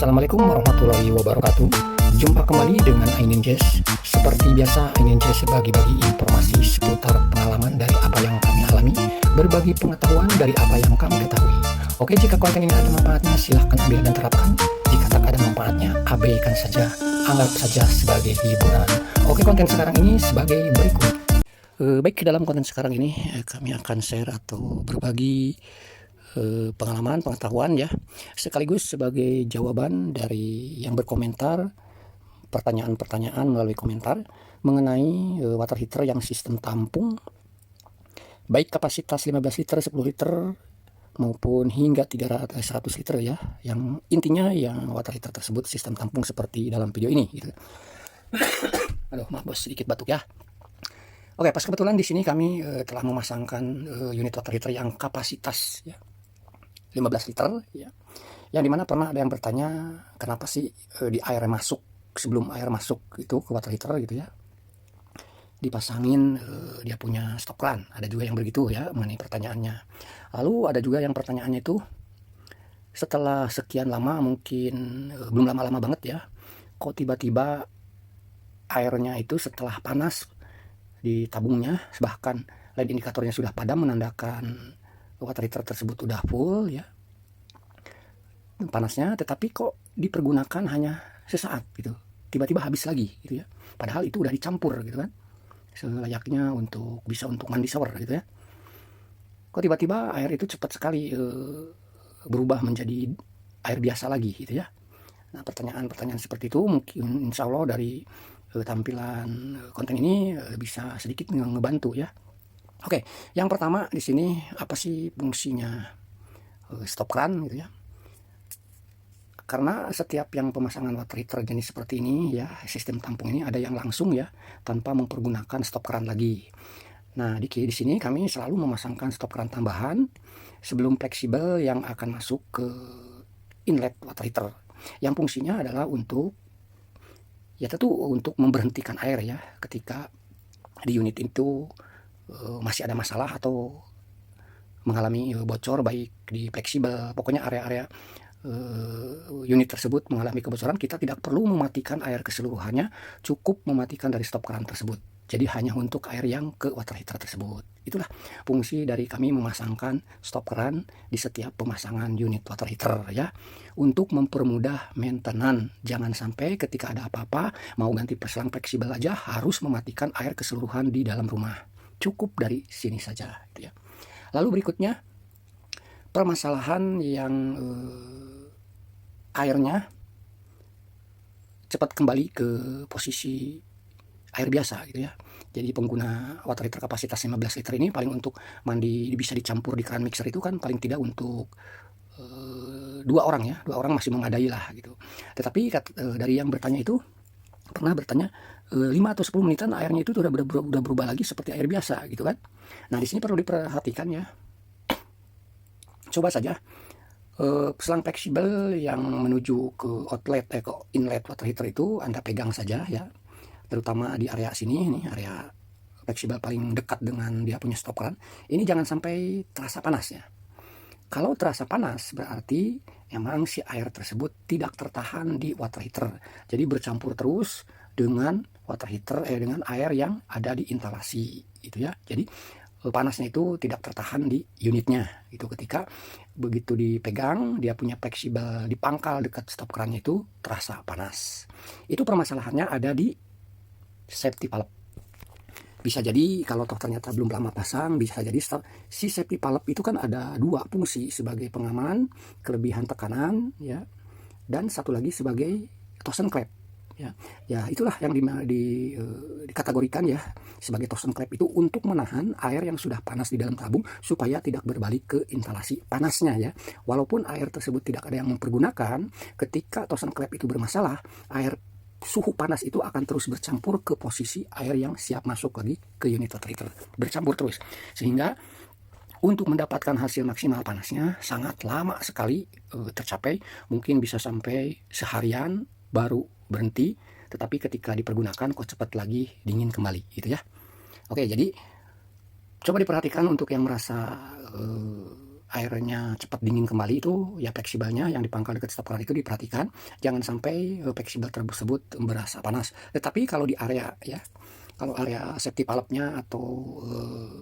Assalamualaikum warahmatullahi wabarakatuh. Jumpa kembali dengan Ainin Jazz. Seperti biasa, Ainin Jazz bagi-bagi informasi seputar pengalaman dari apa yang kami alami, berbagi pengetahuan dari apa yang kami ketahui. Oke, jika konten ini ada manfaatnya, silahkan ambil dan terapkan. Jika tak ada manfaatnya, abaikan saja, anggap saja sebagai hiburan. Oke, konten sekarang ini sebagai berikut. Baik, dalam konten sekarang ini kami akan share atau berbagi pengalaman, pengetahuan ya, sekaligus sebagai jawaban dari yang berkomentar pertanyaan-pertanyaan melalui komentar mengenai water heater yang sistem tampung, baik kapasitas 15 liter, 10 liter maupun hingga 100 liter ya, yang intinya yang water heater tersebut sistem tampung seperti dalam video ini gitu. Aduh, maaf bos, sedikit batuk ya. Oke, pas kebetulan di sini kami telah memasangkan unit water heater yang kapasitas ya 15 liter ya. Yang dimana pernah ada yang bertanya kenapa sih di air masuk, sebelum air masuk itu ke water heater gitu ya, dipasangin dia punya stop run. Ada juga yang begitu ya mengenai pertanyaannya. Lalu ada juga yang pertanyaannya itu setelah sekian lama, mungkin belum lama-lama banget ya, kok tiba-tiba airnya itu setelah panas di tabungnya, bahkan light indikatornya sudah padam menandakan water heater tersebut udah full ya panasnya, tetapi kok dipergunakan hanya sesaat gitu, tiba-tiba habis lagi gitu ya, padahal itu udah dicampur gitu kan, selayaknya untuk bisa untuk mandi shower gitu ya. Kok tiba-tiba air itu cepat sekali berubah menjadi air biasa lagi gitu ya. Nah, pertanyaan-pertanyaan seperti itu mungkin insya Allah dari tampilan konten ini bisa sedikit ngebantu ya. Oke, yang pertama di sini apa sih fungsinya stop run gitu ya? Karena setiap yang pemasangan water heater jenis seperti ini ya, sistem tampung ini ada yang langsung ya, tanpa mempergunakan stop run lagi. Nah, di sini kami selalu memasangkan stop run tambahan sebelum fleksibel yang akan masuk ke inlet water heater. Yang fungsinya adalah untuk ya tentu untuk memberhentikan air ya ketika di unit itu masih ada masalah atau mengalami bocor, baik di fleksibel, pokoknya area-area unit tersebut mengalami kebocoran, kita tidak perlu mematikan air keseluruhannya, cukup mematikan dari stop keran tersebut. Jadi hanya untuk air yang ke water heater tersebut. Itulah fungsi dari kami memasangkan stop keran di setiap pemasangan unit water heater ya, untuk mempermudah maintenance. Jangan sampai ketika ada apa-apa mau ganti perselang fleksibel aja harus mematikan air keseluruhan di dalam rumah. Cukup dari sini saja gitu ya. Lalu berikutnya permasalahan yang airnya cepat kembali ke posisi air biasa gitu ya. Jadi pengguna water heater kapasitas 15 liter ini paling untuk mandi bisa dicampur di keran mixer itu kan paling tidak untuk 2 orang ya, 2 orang masih memadai lah gitu. Tetapi dari yang bertanya itu pernah bertanya 5 atau 10 menitan airnya itu udah berubah lagi seperti air biasa gitu kan. Nah, di sini perlu diperhatikan ya. Coba saja selang fleksibel yang menuju ke outlet ke inlet water heater itu Anda pegang saja ya. Terutama di area sini, ini area fleksibel paling dekat dengan dia punya stop run. Ini jangan sampai terasa panas ya. Kalau terasa panas berarti emang si air tersebut tidak tertahan di water heater. Jadi bercampur terus dengan water heater dengan air yang ada di instalasi itu ya. Jadi panasnya itu tidak tertahan di unitnya. Itu ketika begitu dipegang dia punya fleksibel di pangkal dekat stop kerannya itu terasa panas. Itu permasalahannya ada di safety valve. Bisa jadi kalau toh ternyata belum lama pasang, bisa jadi si safety valve itu kan ada 2 fungsi, sebagai pengaman kelebihan tekanan ya, dan satu lagi sebagai torsion clamp ya. Ya itulah yang dikategorikan ya sebagai torsion clamp itu untuk menahan air yang sudah panas di dalam tabung supaya tidak berbalik ke instalasi panasnya ya. Walaupun air tersebut tidak ada yang mempergunakan, ketika torsion clamp itu bermasalah, air suhu panas itu akan terus bercampur ke posisi air yang siap masuk lagi ke unit water heater, bercampur terus, sehingga untuk mendapatkan hasil maksimal panasnya sangat lama sekali tercapai, mungkin bisa sampai seharian baru berhenti, tetapi ketika dipergunakan kok cepat lagi dingin kembali gitu ya. Oke, jadi coba diperhatikan untuk yang merasa airnya cepat dingin kembali itu ya fleksibelnya yang dipangkal dekat stop keran itu diperhatikan, jangan sampai fleksibel tersebut berasa panas. Tetapi kalau di area ya, kalau area safety valve-nya atau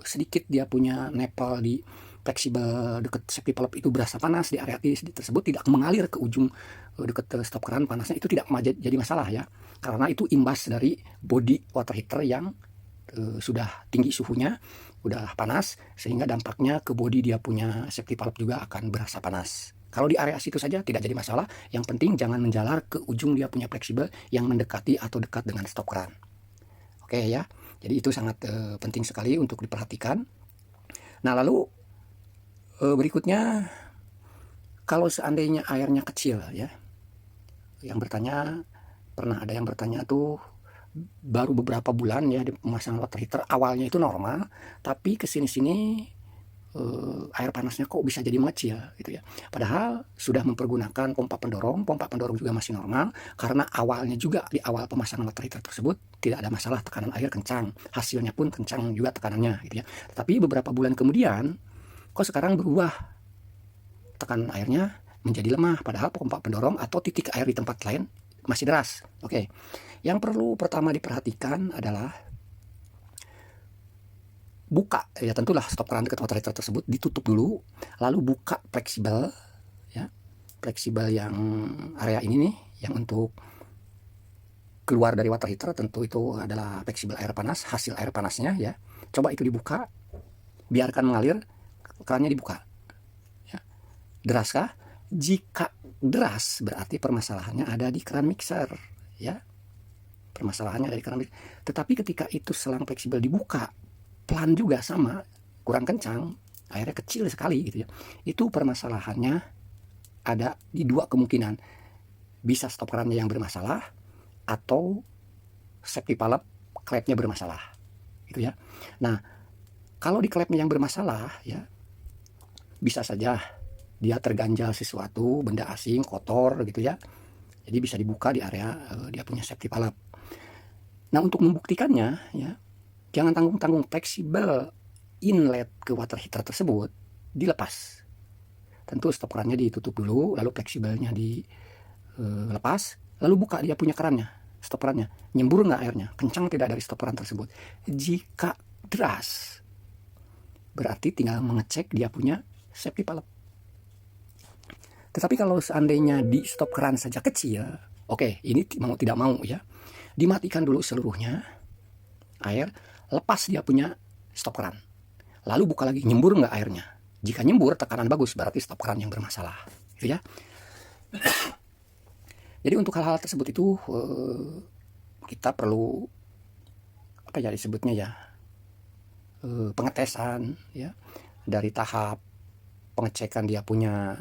sedikit dia punya nepal di fleksibel dekat safety valve itu berasa panas di area tersebut, tidak mengalir ke ujung dekat stop keran, panasnya itu tidak jadi masalah ya, karena itu imbas dari body water heater yang sudah tinggi suhunya, udah panas, sehingga dampaknya ke body dia punya safety valve juga akan berasa panas. Kalau di area situ saja tidak jadi masalah, yang penting jangan menjalar ke ujung dia punya fleksibel yang mendekati atau dekat dengan stop keran. Oke ya, jadi itu sangat penting sekali untuk diperhatikan. Nah lalu berikutnya, kalau seandainya airnya kecil ya, yang bertanya, pernah ada yang bertanya tuh baru beberapa bulan ya di pemasangan water heater, awalnya itu normal, tapi kesini-sini air panasnya kok bisa jadi mengecil gitu ya. Padahal sudah mempergunakan pompa pendorong juga masih normal, karena awalnya juga di awal pemasangan water heater tersebut tidak ada masalah, tekanan air kencang, hasilnya pun kencang juga tekanannya gitu ya. Tapi beberapa bulan kemudian kok sekarang berubah, tekanan airnya menjadi lemah, padahal pompa pendorong atau titik air di tempat lain masih deras. Oke, yang perlu pertama diperhatikan adalah buka ya, tentulah stop keran dekat water heater tersebut ditutup dulu, lalu buka fleksibel ya, fleksibel yang area ini nih, yang untuk keluar dari water heater, tentu itu adalah fleksibel air panas, hasil air panasnya ya. Coba itu dibuka, biarkan mengalir, kerannya dibuka ya. Deraskah? Jika deras berarti permasalahannya ada di keran mixer ya, permasalahannya ada di keran mixer. Tetapi ketika itu selang fleksibel dibuka pelan juga sama, kurang kencang, airnya kecil sekali gitu ya, itu permasalahannya ada di dua kemungkinan, bisa stop kerannya yang bermasalah atau safety valve klepnya bermasalah gitu ya. Nah kalau di klepnya yang bermasalah ya, bisa saja dia terganjal sesuatu, benda asing, kotor gitu ya. Jadi bisa dibuka di area dia punya safety valve. Nah untuk membuktikannya ya, jangan tanggung-tanggung, fleksibel inlet ke water heater tersebut dilepas. Tentu stop kerannya ditutup dulu, lalu fleksibelnya dilepas, lalu buka dia punya kerannya, stop kerannya. Nyembur nggak airnya? Kencang tidak dari stop keran tersebut? Jika deras, berarti tinggal mengecek dia punya safety valve. Tetapi kalau seandainya di stop keran saja kecil, oke, ini mau tidak mau ya, dimatikan dulu seluruhnya air, lepas dia punya stop keran, lalu buka lagi, nyembur nggak airnya? Jika nyembur, tekanan bagus, berarti stop keran yang bermasalah gitu ya. Jadi untuk hal-hal tersebut itu kita perlu apa ya disebutnya ya, pengetesan ya, dari tahap pengecekan dia punya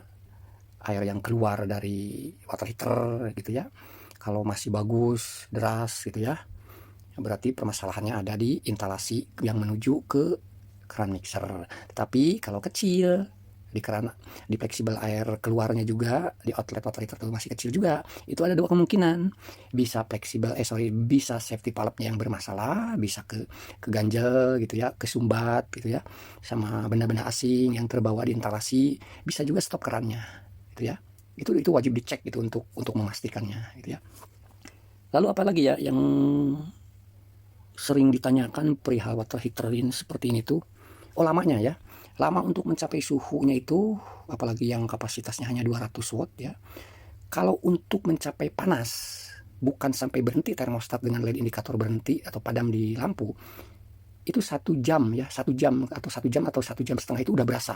air yang keluar dari water heater gitu ya. Kalau masih bagus, deras gitu ya, berarti permasalahannya ada di instalasi yang menuju ke keran mixer. Tetapi kalau kecil, di keran, di fleksibel air keluarnya juga, di outlet water heater itu masih kecil juga, itu ada dua kemungkinan, bisa fleksibel bisa safety valve-nya yang bermasalah, bisa keganjel gitu ya, kesumbat gitu ya, sama benda-benda asing yang terbawa di instalasi, bisa juga stop kerannya gitu ya. Itu wajib dicek gitu untuk memastikannya gitu ya. Lalu apalagi ya yang sering ditanyakan perihal water heater ini seperti ini tuh, lamanya ya, lama untuk mencapai suhunya itu, apalagi yang kapasitasnya hanya 200 watt ya. Kalau untuk mencapai panas, bukan sampai berhenti termostat dengan LED indikator berhenti atau padam di lampu, itu 1 jam ya, 1 jam atau 1 jam atau 1 jam setengah itu udah berasa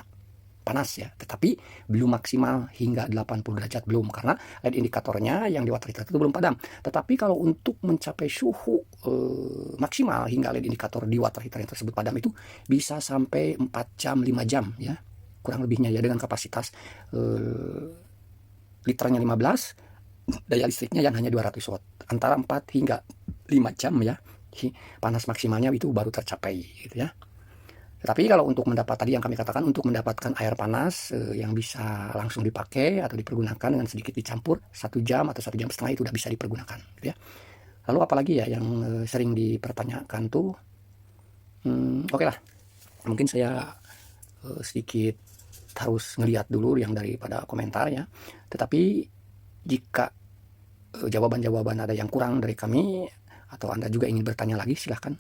panas ya, tetapi belum maksimal hingga 80 derajat, belum, karena LED indikatornya yang di water heater itu belum padam. Tetapi kalau untuk mencapai suhu maksimal hingga LED indikator di water heater yang tersebut padam itu bisa sampai 4 jam 5 jam ya, kurang lebihnya ya, dengan kapasitas liternya 15, daya listriknya yang hanya 200 watt, antara 4 hingga 5 jam ya, panas maksimalnya itu baru tercapai gitu ya. Tapi kalau untuk mendapat tadi yang kami katakan, untuk mendapatkan air panas yang bisa langsung dipakai atau dipergunakan dengan sedikit dicampur, 1 jam atau 1 jam setengah itu sudah bisa dipergunakan gitu ya. Lalu apalagi ya yang sering dipertanyakan tuh, oke lah, mungkin saya sedikit harus ngelihat dulu yang daripada komentarnya. Tetapi jika jawaban-jawaban ada yang kurang dari kami, atau Anda juga ingin bertanya lagi, silahkan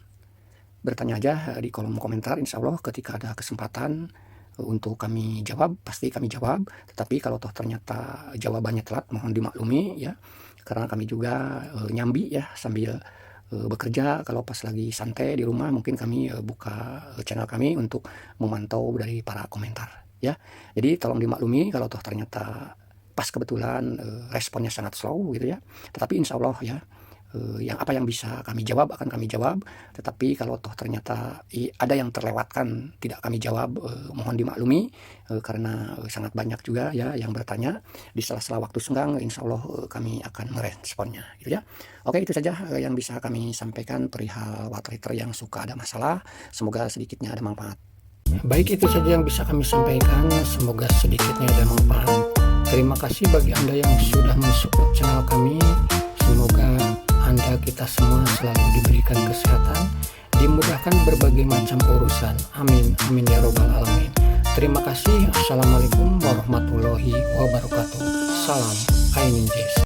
bertanya aja di kolom komentar. Insya Allah ketika ada kesempatan untuk kami jawab, pasti kami jawab. Tetapi kalau toh ternyata jawabannya telat, mohon dimaklumi ya, karena kami juga nyambi ya sambil bekerja. Kalau pas lagi santai di rumah, mungkin kami buka channel kami untuk memantau dari para komentar ya. Jadi tolong dimaklumi kalau toh ternyata pas kebetulan responnya sangat slow gitu ya. Tetapi insya Allah ya, yang apa yang bisa kami jawab akan kami jawab. Tetapi kalau toh ternyata ada yang terlewatkan tidak kami jawab, mohon dimaklumi, karena sangat banyak juga ya yang bertanya. Di sela-sela waktu senggang insya Allah kami akan meresponnya gitu ya. Oke, itu saja yang bisa kami sampaikan perihal water heater yang suka ada masalah. Semoga sedikitnya ada manfaat. Baik, itu saja yang bisa kami sampaikan. Semoga sedikitnya ada manfaat. Terima kasih bagi Anda yang sudah mensupport channel kami. Semoga Anda, kita semua selalu diberikan kesehatan, dimudahkan berbagai macam urusan. Amin, amin ya robbal alamin. Terima kasih. Assalamualaikum warahmatullahi wabarakatuh. Salam Aininjis.